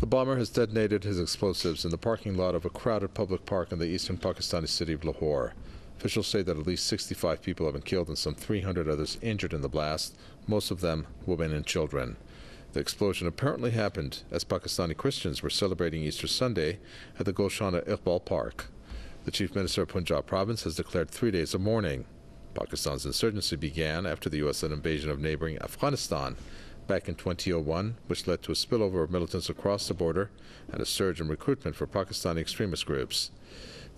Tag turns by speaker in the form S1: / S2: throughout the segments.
S1: The bomber has detonated his explosives in the parking lot of a crowded public park in the eastern Pakistani city of Lahore. Officials say that at least 65 people have been killed and some 300 others injured in the blast, most of them women and children. The explosion apparently happened as Pakistani Christians were celebrating Easter Sunday at the Gulshan-e-Iqbal Park. The Chief Minister of Punjab province has declared 3 days of mourning. Pakistan's insurgency began after the U.S.-led invasion of neighboring Afghanistan back in 2001, which led to a spillover of militants across the border and a surge in recruitment for Pakistani extremist groups.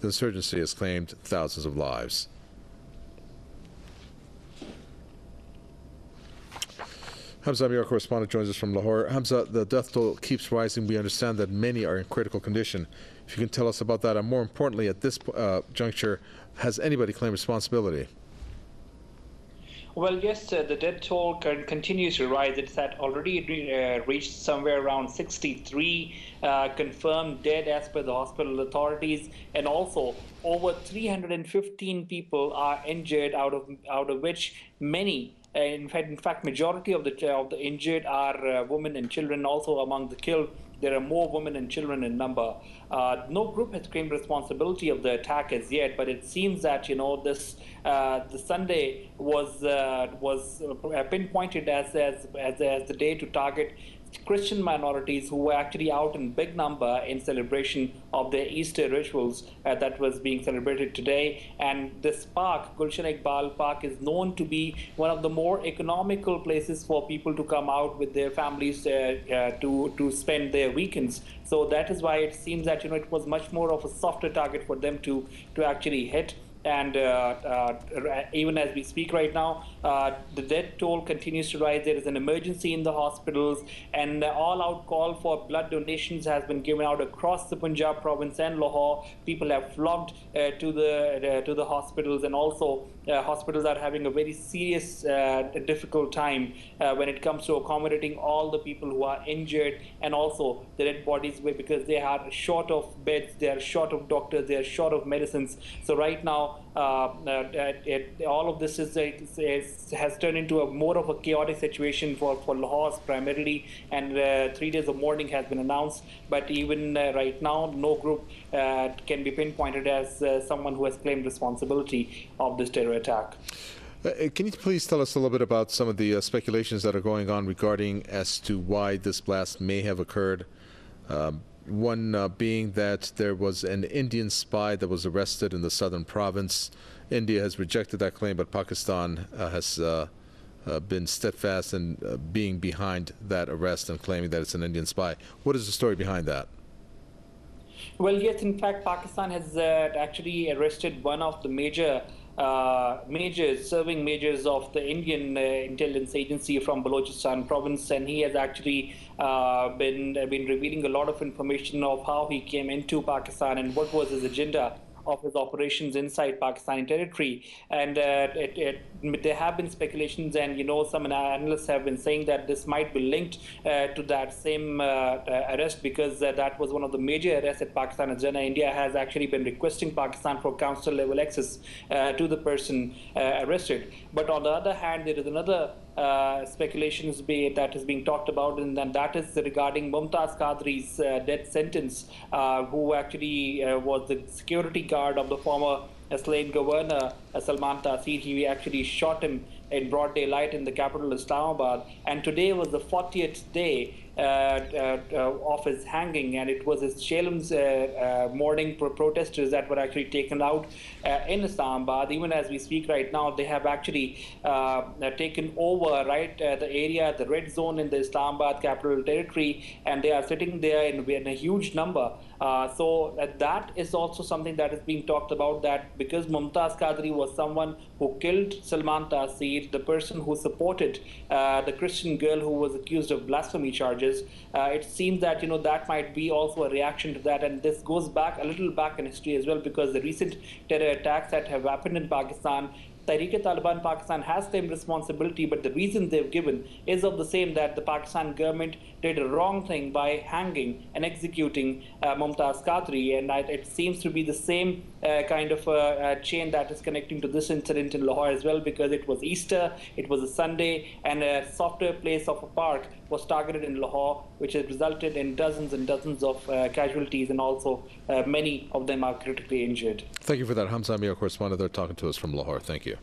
S1: The insurgency has claimed thousands of lives. Hamza, our correspondent, joins us from Lahore. Hamza, the death toll keeps rising. We understand that many are in critical condition. If you can tell us about that, and more importantly, at this juncture, has anybody claimed responsibility?
S2: Well, yes, the death toll continues to rise. It's already reached somewhere around 63 confirmed dead as per the hospital authorities, and also over 315 people are injured, out of which many, in fact, majority of the injured are women and children. Also among the killed, there are more women and children in number. No group has claimed responsibility of the attack as yet, but it seems that this the Sunday was pinpointed as the day to target Christian minorities who were actually out in big number in celebration of their Easter rituals that was being celebrated today. And this park, Gulshan-e-Iqbal Park, is known to be one of the more economical places for people to come out with their families to spend their weekends. So that is why it seems that it was much more of a softer target for them to actually hit. And even as we speak right now, the death toll continues to rise. There is an emergency in the hospitals, and all-out call for blood donations has been given out across the Punjab province and Lahore. People have flocked to the hospitals, and also hospitals are having a very serious, difficult time when it comes to accommodating all the people who are injured, and also the dead bodies, because they are short of beds, they are short of doctors, they are short of medicines. So right now, all of this has turned into a more of a chaotic situation for Lahore primarily, and 3 days of mourning has been announced. But even right now, no group can be pinpointed as someone who has claimed responsibility of this terror attack.
S1: Can you please tell us a little bit about some of the speculations that are going on regarding as to why this blast may have occurred? One being that there was an Indian spy that was arrested in the southern province. India has rejected that claim, but Pakistan has been steadfast in being behind that arrest and claiming that it's an Indian spy. What is the story behind that?
S2: Well, yes, in fact, Pakistan has actually arrested one of the major serving majors of the Indian intelligence agency from Balochistan province, and he has actually been revealing a lot of information of how he came into Pakistan and what was his agenda of his operations inside Pakistani territory. And there have been speculations, and some analysts have been saying that this might be linked to that same arrest, because that was one of the major arrests that Pakistan has done. India has actually been requesting Pakistan for council level access to the person arrested. But on the other hand, there is another speculations that is being talked about, and that is regarding Mumtaz Qadri's death sentence, who actually was the security guard of the former slain governor Salman Taseer. He actually shot him in broad daylight in the capital Islamabad, and today was the 40th day of his hanging, and it was his Shalem's mourning protesters that were actually taken out in Islamabad. Even as we speak right now, they have actually taken over the area, the red zone in the Islamabad capital territory, and they are sitting there in a huge number. So that is also something that is being talked about, that because Mumtaz Qadri was someone who killed Salman Taseer, the person who supported the Christian girl who was accused of blasphemy charges, it seems that that might be also a reaction to that. And this goes back a little back in history as well, because the recent terror attacks that have happened in Pakistan, Tehreek-e-Taliban Pakistan has claimed responsibility, but the reason they've given is of the same, that the Pakistan government did a wrong thing by hanging and executing Mumtaz Qadri, and it seems to be the same kind of chain that is connecting to this incident in Lahore as well, because it was Easter, it was a Sunday, and a software place of a park was targeted in Lahore, which has resulted in dozens and dozens of casualties, and also many of them are critically injured.
S1: Thank you for that. Hamza Amir, correspondent there, talking to us from Lahore. Thank you.